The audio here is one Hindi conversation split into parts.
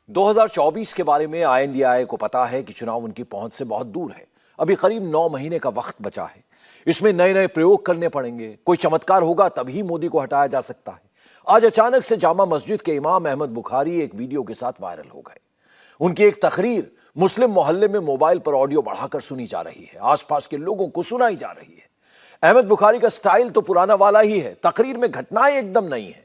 2024 के बारे में INDI को पता है कि चुनाव उनकी पहुंच से बहुत दूर है। अभी करीब 9 महीने का वक्त बचा है। इसमें नए नए प्रयोग करने पड़ेंगे। कोई चमत्कार होगा तभी मोदी को हटाया जा सकता है। आज अचानक से जामा मस्जिद के इमाम अहमद बुखारी एक वीडियो के साथ वायरल हो गए। उनकी एक तकरीर मुस्लिम मोहल्ले में मोबाइल पर ऑडियो बढ़ाकर सुनी जा रही है। आसपास के लोगों को सुनाई जा रही है। अहमद बुखारी का स्टाइल तो पुराना वाला ही है। तकरीर में घटनाएं एकदम नई है।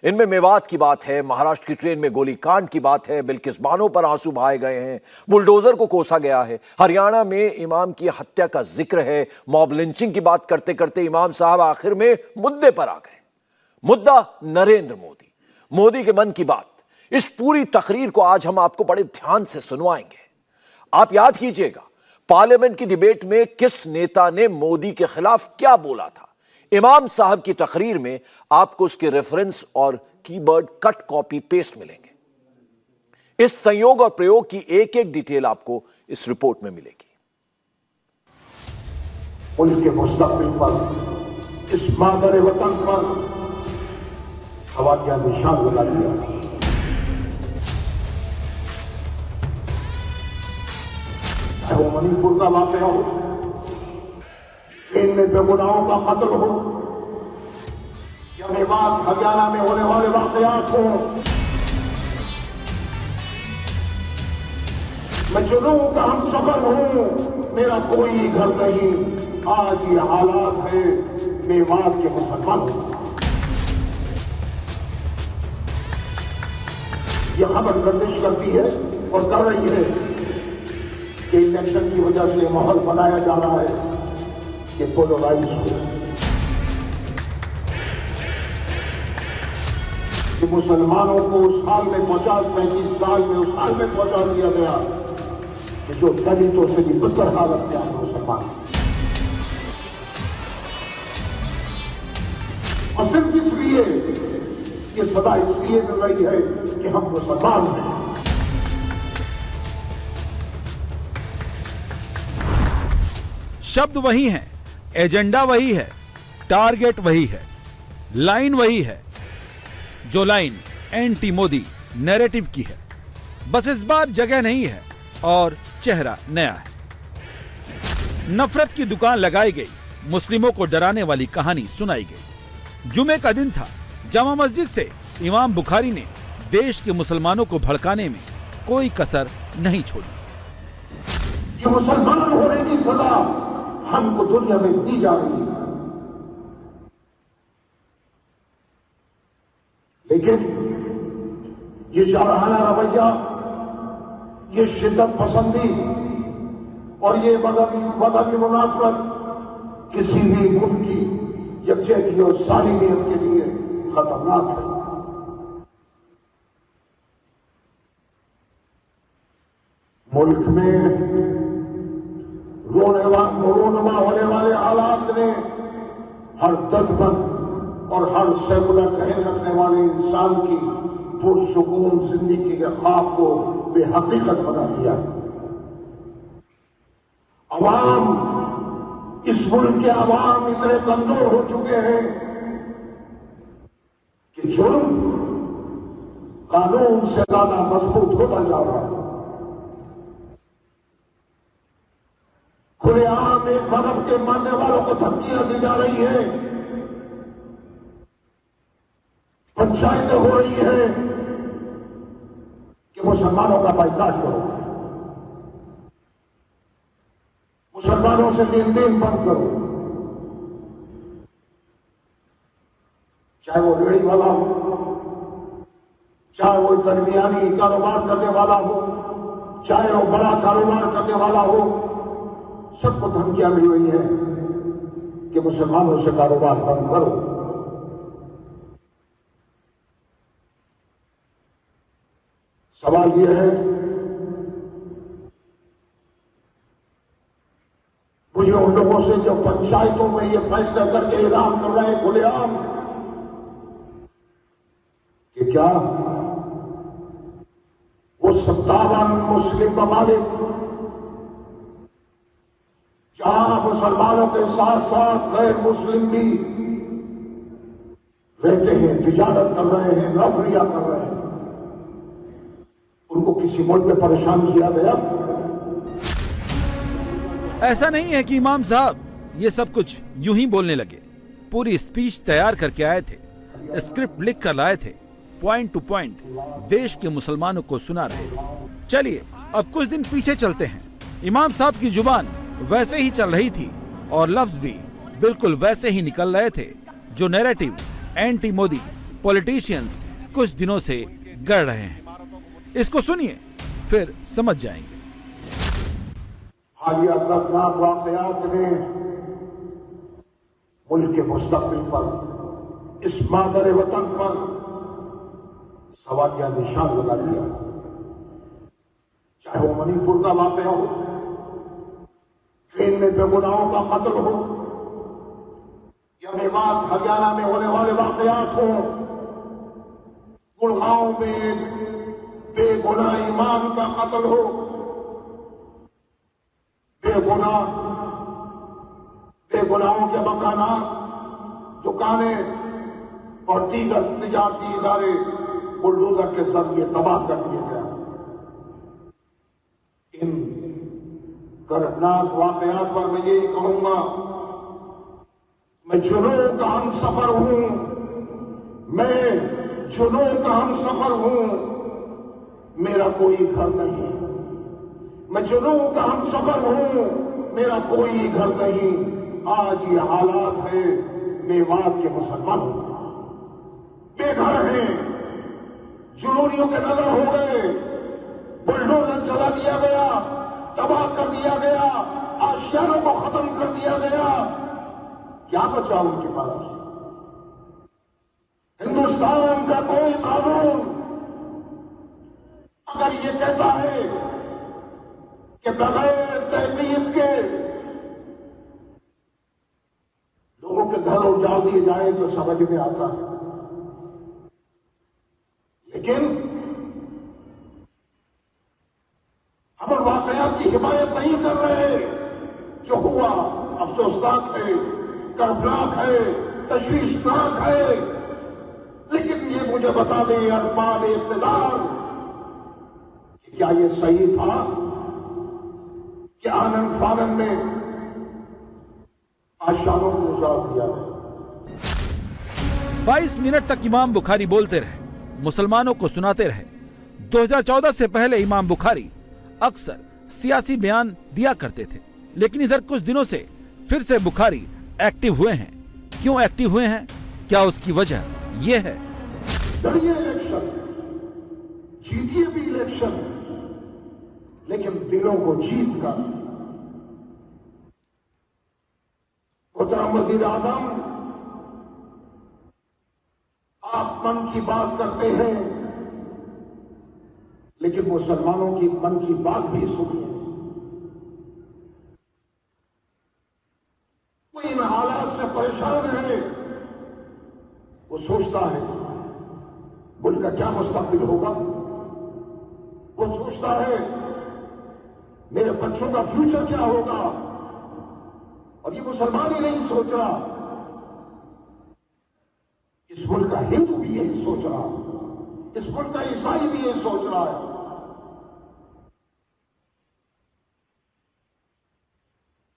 इनमें मेवात की बात है, महाराष्ट्र की ट्रेन में गोलीकांड की बात है, बिल्किस बानो पर आंसू बहाए गए हैं, बुलडोजर को कोसा गया है, हरियाणा में इमाम की हत्या का जिक्र है। मॉब लिंचिंग की बात करते करते इमाम साहब आखिर में मुद्दे पर आ गए। मुद्दा नरेंद्र मोदी, मोदी के मन की बात। इस पूरी तकरीर को आज हम आपको बड़े ध्यान से सुनवाएंगे। आप याद कीजिएगा, पार्लियामेंट की डिबेट में किस नेता ने मोदी के खिलाफ क्या बोला था। इमाम साहब की तकरीर में आपको उसके रेफरेंस और कीवर्ड कट कॉपी पेस्ट मिलेंगे। इस संयोग और प्रयोग की एक एक डिटेल आपको इस रिपोर्ट में मिलेगी। उनके मुस्तकबिल पर, इस मादर वतन पर सवालिया निशान लगा दिया। चाहे वो मणिपुर का वाकया हो, इनमें बेगुनाहों का कत्ल हो, या मेवात हरियाणा में होने वाले वाकयात हो, मैं जुनून का हमसफर हूं, मेरा कोई घर नहीं। आज ये हालात है मेवात के मुसलमानों का। यह खबर गर्दिश करती है और कर रही है कि इलेक्शन की वजह से माहौल बनाया जा रहा है कि पोलराइज हो, कि मुसलमानों को उस हाल में 50-35 साल में उस हाल में पहुंचा दिया गया कि जो दलितों से भी बदतर हालत में आए मुसलमान। और सिर्फ इसलिए, ये सदा इसलिए मिल रही है कि हम मुसलमान हैं। शब्द वही हैं, एजेंडा वही है, टारगेट वही है, लाइन वही है। जो लाइन एंटी मोदी नैरेटिव की है। बस इस बार जगह नहीं है और चेहरा नया है। नफरत की दुकान लगाई गई, मुस्लिमों को डराने वाली कहानी सुनाई गई। जुमे का दिन था। जामा मस्जिद से इमाम बुखारी ने देश के मुसलमानों को भड़काने में कोई कसर नहीं छोड़ी। ये मुसलमान होने की सजा हमको दुनिया में दी जा रही है, लेकिन ये शाहराना रवैया, ये शिद्दत पसंदी और ये मदनी मुनाफरत किसी भी मुल्क की यकजहती और सालिमियत के लिए खतरनाक है। मुल्क में रोनुमा होने वाले हालात ने हर दर्दमंद और हर सेकुलर जहन रखने वाले इंसान की पुरसुकून जिंदगी के ख्वाब को बेहकीकत बना दिया। अवाम, इस मुल्क के अवाम इतने कमजोर हो चुके हैं कि जुर्म कानून से ज्यादा मजबूत होता जा रहा है। खुलेआम एक मजहब के मानने वालों को धमकियां दी जा रही है, पंचायतें हो रही है कि मुसलमानों का बाइकाट करो, मुसलमानों से लेन देन बंद करो, चाहे वो रेहड़ी वाला हो, चाहे वो दरमियानी कारोबार करने वाला हो, चाहे वो बड़ा कारोबार करने वाला हो, सबको धमकियां मिल रही है कि मुसलमानों से कारोबार बंद करो। सवाल यह है, मुझे उन लोगों से जो पंचायतों में ये फैसला करके ऐलान कर रहे हैं खुलेआम कि क्या वो 57 मुस्लिम ममालिक जहां मुसलमानों के साथ साथ गैर मुस्लिम भी रहते हैं, तिजारत कर रहे हैं, नौकरियां कर रहे हैं, उनको किसी मुल्क में परेशान किया गया? ऐसा नहीं है कि इमाम साहब ये सब कुछ यूं ही बोलने लगे। पूरी स्पीच तैयार करके आए थे, स्क्रिप्ट लिख कर लाए थे, पॉइंट टू पॉइंट देश के मुसलमानों को सुना रहे थे। चलिए अब कुछ दिन पीछे चलते हैं। इमाम साहब की जुबान वैसे ही चल रही थी और लफ्ज भी बिल्कुल वैसे ही निकल रहे थे जो नैरेटिव एंटी मोदी पॉलिटिशियंस कुछ दिनों से गढ़ रहे हैं। इसको सुनिए फिर समझ जाएंगे। हालिया दर्दनाक वाकयात ने मुल्क के मुस्तकबिल पर, इस मादर वतन पर सवालिया निशान लगा दिया। चाहे वो मणिपुर का वाकया हो, ट्रेन में बेगुनाहों का कत्ल हो, या मेवात हरियाणा में होने वाले वाकयात हो, गुड़गांव में बेगुनाह इमाम का कत्ल हो, बेगुनाहों के मकानात, दुकानें और दीगर तिजारती इदारे बुलडोजर के जरिए तबाह कर दिए गए। इन कर्मनाक वाकयात पर मैं यही कहूंगा, मैं जुनून का हम सफर हूं, मैं जुनून का हम सफर हूं, मेरा कोई घर नहीं। मैं जुनून का हम सफर हूं, मेरा कोई घर नहीं। आज ये हालात है मेवात के मुसलमानों का, बेघर हैं, जुनूनियों के नजर हो गए, बुलडोजर जला दिया गया, तबाह कर दिया गया, आशियानों को खत्म कर दिया गया। क्या बचा उनके पास? हिंदुस्तान का कोई कानून अगर ये कहता है कि बगैर तहकीक के लोगों के घर उजाड़ दिए जाए तो समझ में आता है, लेकिन हम उन वाकयात की हिमायत नहीं कर रहे। जो हुआ अफसोसनाक है, कर्मनाक है, तशवीशनाक है, लेकिन ये मुझे बता दें अरबाब इक़्तिदार, क्या ये सही था कि आनन फानन में आशाओं को उजाड़ दिया गया? 22 मिनट तक इमाम बुखारी बोलते रहे, मुसलमानों को सुनाते रहे। 2014 से पहले इमाम बुखारी अक्सर सियासी बयान दिया करते थे, लेकिन इधर कुछ दिनों से फिर से बुखारी एक्टिव हुए हैं। क्यों एक्टिव हुए हैं, क्या उसकी वजह ये है? लड़िए इलेक्शन, जीतिए भी इलेक्शन, लेकिन दिलों को जीत कर मोहतरम वज़ीर आज़म, आप मन की बात करते हैं, लेकिन मुसलमानों की मन की बात भी सुनिए। कोई इन हालात से परेशान है, वो सोचता है मुल्क का क्या मुस्तकबिल होगा, वो सोचता है मेरे बच्चों का फ्यूचर क्या होगा। और ये मुसलमान ही नहीं सोच रहा, इस मुल्क का हिंदू भी यही सोच रहा, इस मुल्क का ईसाई भी यही सोच रहा है।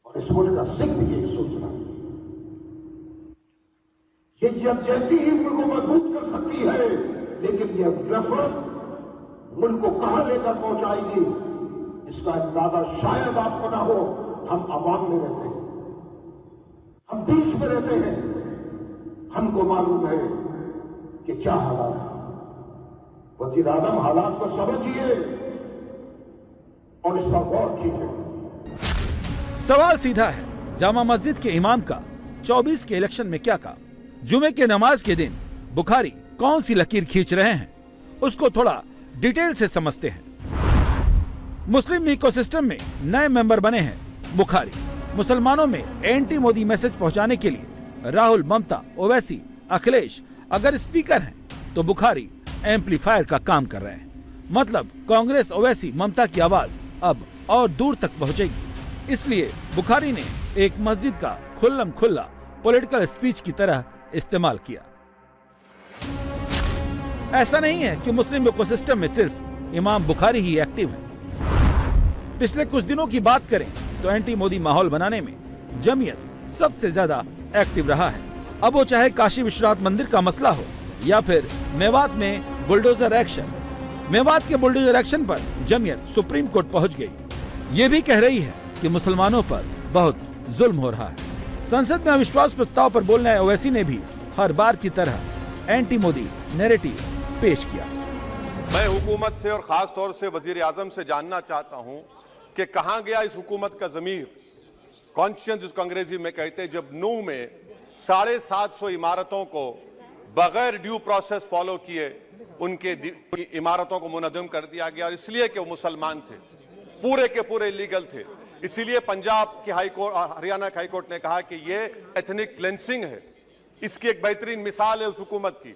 और इस मुल्क का सिख भी यही सोच रहा है। ये यकजहती ही मुल्क को मजबूत कर सकती है, लेकिन ये नफरत मुल्क को कहां लेकर पहुंचाएगी, इसका अंदाजा शायद आपको ना हो। हम अवाम में रहते हैं, हम बीच में रहते हैं, हमको मालूम है कि क्या हालात है। वज़ीर आज़म हालात को समझिए और इस पर गौर कीजिए। सवाल सीधा है, जामा मस्जिद के इमाम का 24 के इलेक्शन में क्या काम? जुमे के नमाज के दिन बुखारी कौन सी लकीर खींच रहे हैं, उसको थोड़ा डिटेल से समझते हैं। मुस्लिम इकोसिस्टम में नए मेंबर बने हैं बुखारी। मुसलमानों में एंटी मोदी मैसेज पहुंचाने के लिए राहुल, ममता, ओवैसी, अखिलेश अगर स्पीकर हैं तो बुखारी एम्पलीफायर का काम कर रहे हैं। मतलब कांग्रेस, ओवैसी, ममता की आवाज अब और दूर तक पहुंचेगी। इसलिए बुखारी ने एक मस्जिद का खुल्लम खुल्ला पॉलिटिकल स्पीच की तरह इस्तेमाल किया। ऐसा नहीं है कि मुस्लिम इकोसिस्टम में सिर्फ इमाम बुखारी ही एक्टिव हैं। पिछले कुछ दिनों की बात करें तो एंटी मोदी माहौल बनाने में जमीयत सबसे ज्यादा एक्टिव रहा है। अब वो चाहे काशी विश्वनाथ मंदिर का मसला हो या फिर मेवात में बुलडोजर एक्शन। मेवात के बुलडोजर एक्शन पर जमीयत सुप्रीम कोर्ट पहुंच गई। ये भी कह रही है कि मुसलमानों पर बहुत जुल्म हो रहा है। संसद में अविश्वास प्रस्ताव पर बोलने आए ओवैसी ने भी हर बार की तरह एंटी मोदी नैरेटिव पेश किया। मैं हुकूमत से और खास तौर से वजीर आजम से जानना चाहता हूं कि कहां गया इस हुकूमत का जमीर, कॉन्शियंस जिसको अंग्रेजी में कहते हैं, जब नूह में 750 इमारतों को बगैर ड्यू प्रोसेस फॉलो किए उनके इमारतों को मुनहदम कर दिया गया, और इसलिए कि वो मुसलमान थे, पूरे के पूरे इलीगल थे। इसीलिए पंजाब की हाई कोर्ट, हरियाणा की हाई कोर्ट ने कहा कि ये एथनिक क्लेंसिंग है। इसकी एक बेहतरीन मिसाल है उस हुकूमत की।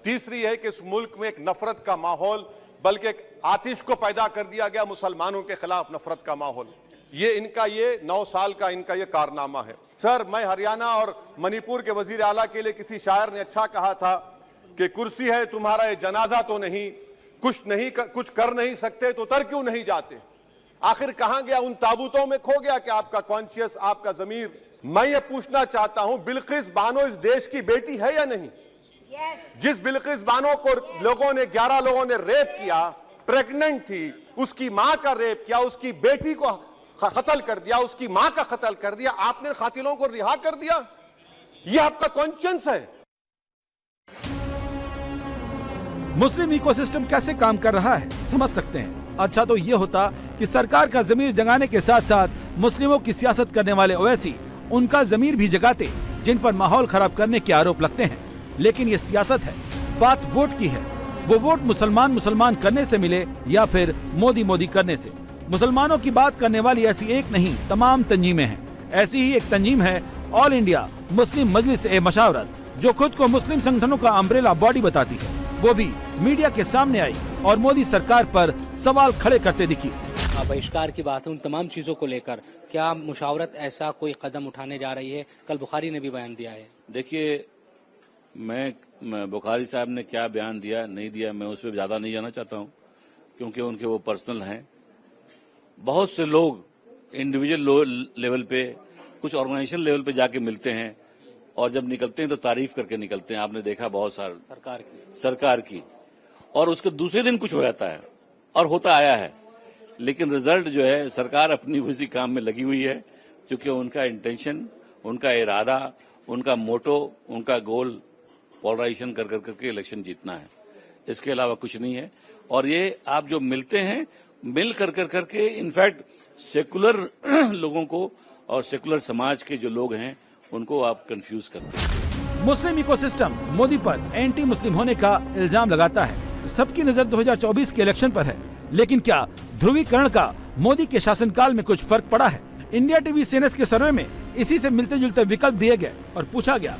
तीसरी है कि इस मुल्क में एक नफरत का माहौल, बल्कि एक आतिश को पैदा कर दिया गया, मुसलमानों के खिलाफ नफरत का माहौल। ये इनका ये 9 साल का इनका ये कारनामा है। सर, मैं हरियाणा और मणिपुर के वजीर आला के लिए किसी शायर ने अच्छा कहा था कि कुर्सी है तुम्हारा ये जनाजा तो नहीं, कुछ कर नहीं सकते तो उतर क्यों नहीं जाते। आखिर कहां गया, उन ताबूतों में खो गया कि आपका कॉन्शियस, आपका जमीर। मैं ये पूछना चाहता हूं, बिल्किस बानो इस देश की बेटी है या नहीं? जिस बिल्किस बानो को 11 लोगों ने रेप किया, प्रेग्नेंट थी, उसकी मां का रेप किया, उसकी बेटी को कत्ल कर दिया, उसकी मां का कत्ल कर दिया, आपने कातिलों को रिहा कर दिया। यह आपका कॉन्शियंस है। मुस्लिम इकोसिस्टम कैसे काम कर रहा है समझ सकते हैं। अच्छा तो ये होता कि सरकार का जमीर जगाने के साथ साथ मुस्लिमों की सियासत करने वाले ओवैसी उनका जमीर भी जगाते, जिन पर माहौल खराब करने के आरोप लगते हैं। लेकिन ये सियासत है, बात वोट की है। वो वोट मुसलमान करने से मिले या फिर मोदी करने से। मुसलमानों की बात करने वाली ऐसी एक नहीं, तमाम तंजीमें हैं। ऐसी ही एक तंजीम है ऑल इंडिया मुस्लिम मजलिस ए मशावरत, जो खुद को मुस्लिम संगठनों का अम्ब्रेला बॉडी बताती है। वो भी मीडिया के सामने आई और मोदी सरकार पर सवाल खड़े करते दिखी। बहिष्कार की बात है, उन तमाम चीजों को लेकर क्या मुशावरत ऐसा कोई कदम उठाने जा रही है? कल बुखारी ने भी बयान दिया है। देखिए, मैं बुखारी साहब ने क्या बयान दिया नहीं दिया, मैं उस पर ज्यादा नहीं जाना चाहता हूं, क्योंकि उनके वो पर्सनल हैं। बहुत से लोग इंडिविजुअल लेवल पे, कुछ ऑर्गेनाइजेशन लेवल पे जाके मिलते हैं और जब निकलते हैं तो तारीफ करके निकलते हैं। आपने देखा बहुत सारा सरकार की, और उसके दूसरे दिन कुछ हो जाता है और होता आया है। लेकिन रिजल्ट जो है, सरकार अपनी उसी काम में लगी हुई है, क्योंकि उनका इंटेंशन, उनका इरादा, उनका मोटो, उनका गोल पोलराइजेशन कर करके इलेक्शन जीतना है। इसके अलावा कुछ नहीं है। और ये आप जो मिलते हैं, मिल करके इनफैक्ट सेकुलर लोगों को और सेकुलर समाज के जो लोग हैं उनको आप कंफ्यूज करते हैं। मुस्लिम इकोसिस्टम मोदी पर एंटी मुस्लिम होने का इल्जाम लगाता है। सबकी नजर 2024 के इलेक्शन पर है, लेकिन क्या ध्रुवीकरण का मोदी के शासनकाल में कुछ फर्क पड़ा है? इंडिया टीवी सीएनएस के सर्वे में इसी से मिलते जुलते विकल्प दिए गए और पूछा गया,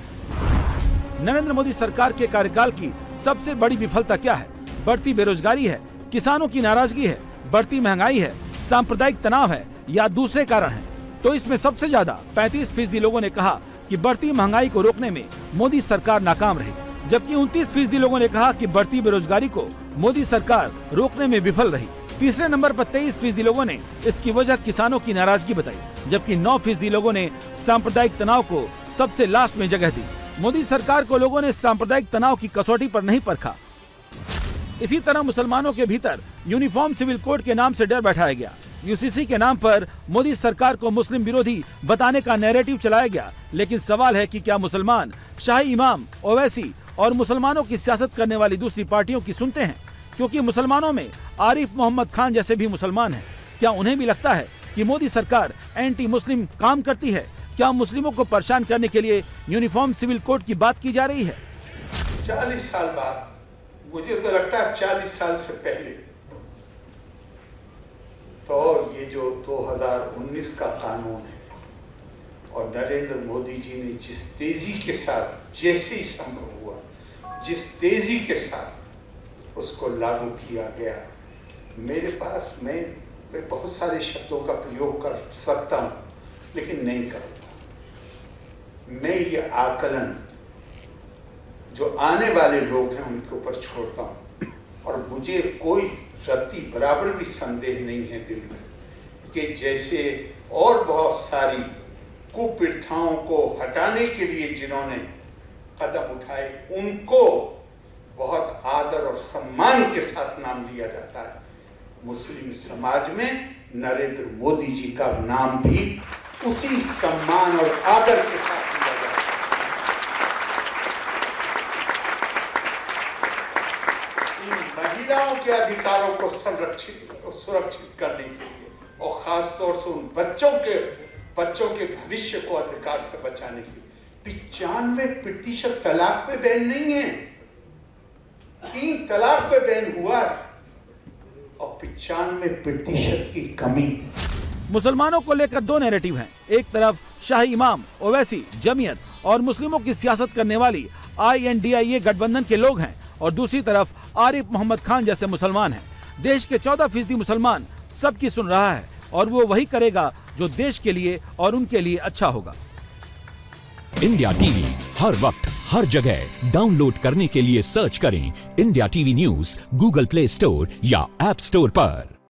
नरेंद्र मोदी सरकार के कार्यकाल की सबसे बड़ी विफलता क्या है? बढ़ती बेरोजगारी है, किसानों की नाराजगी है, बढ़ती महंगाई है, सांप्रदायिक तनाव है या दूसरे कारण है? तो इसमें सबसे ज्यादा 35% लोगों ने कहा कि बढ़ती महंगाई को रोकने में मोदी सरकार नाकाम रही, जबकि 29% लोगों ने कहा कि बढ़ती बेरोजगारी को मोदी सरकार रोकने में विफल रही। तीसरे नंबर पर 23% लोगों ने इसकी वजह किसानों की नाराजगी बताई, जबकि 9% लोगों ने सांप्रदायिक तनाव को सबसे लास्ट में जगह दी। मोदी सरकार को लोगों ने सांप्रदायिक तनाव की कसौटी पर नहीं परखा। इसी तरह मुसलमानों के भीतर यूनिफॉर्म सिविल कोड के नाम से डर बैठाया गया। यूसीसी के नाम पर मोदी सरकार को मुस्लिम विरोधी बताने का नैरेटिव चलाया गया। लेकिन सवाल है कि क्या मुसलमान शाही इमाम, ओवैसी और मुसलमानों की सियासत करने वाली दूसरी पार्टियों की सुनते हैं? क्योंकि मुसलमानों में आरिफ मोहम्मद खान जैसे भी मुसलमान हैं। क्या उन्हें भी लगता है कि मोदी सरकार एंटी मुस्लिम काम करती है? क्या मुस्लिमों को परेशान करने के लिए यूनिफॉर्म सिविल कोड की बात की जा रही है? 40 साल बाद, मुझे तो लगता है 40 साल से पहले, तो ये जो 2019 का कानून है और नरेंद्र मोदी जी ने जिस तेजी के साथ, जैसे ही संभव हुआ, जिस तेजी के साथ उसको लागू किया गया, मेरे पास मैं बहुत सारे शब्दों का प्रयोग कर सकता हूं, लेकिन नहीं करूंगा। मैं ये आकलन जो आने वाले लोग हैं उनके ऊपर छोड़ता हूं, और मुझे कोई रत्ती बराबर भी संदेह नहीं है दिल में कि जैसे और बहुत सारी कुप्रथाओं को हटाने के लिए जिन्होंने कदम उठाए उनको बहुत आदर और सम्मान के साथ नाम दिया जाता है। मुस्लिम समाज में नरेंद्र मोदी जी का नाम भी उसी सम्मान और आदर के साथ लिया जाता है। इन महिलाओं के अधिकारों को सुरक्षित करने के लिए और खासतौर से उन बच्चों के भविष्य को अधिकार से बचाने के लिए 95% तलाक पे बैन नहीं है, 3 तलाक पे बैन हुआ और 95% की कमी। मुसलमानों को लेकर 2 नैरेटिव हैं। एक तरफ शाही इमाम, ओवैसी, जमीयत और मुस्लिमों की सियासत करने वाली INDIA गठबंधन के लोग हैं और दूसरी तरफ आरिफ मोहम्मद खान जैसे मुसलमान हैं। देश के 14% मुसलमान सबकी सुन रहा है और वो वही करेगा जो देश के लिए और उनके लिए अच्छा होगा। इंडिया टीवी हर वक्त हर जगह डाउनलोड करने के लिए सर्च करें India TV news Google play store या ऐप स्टोर पर।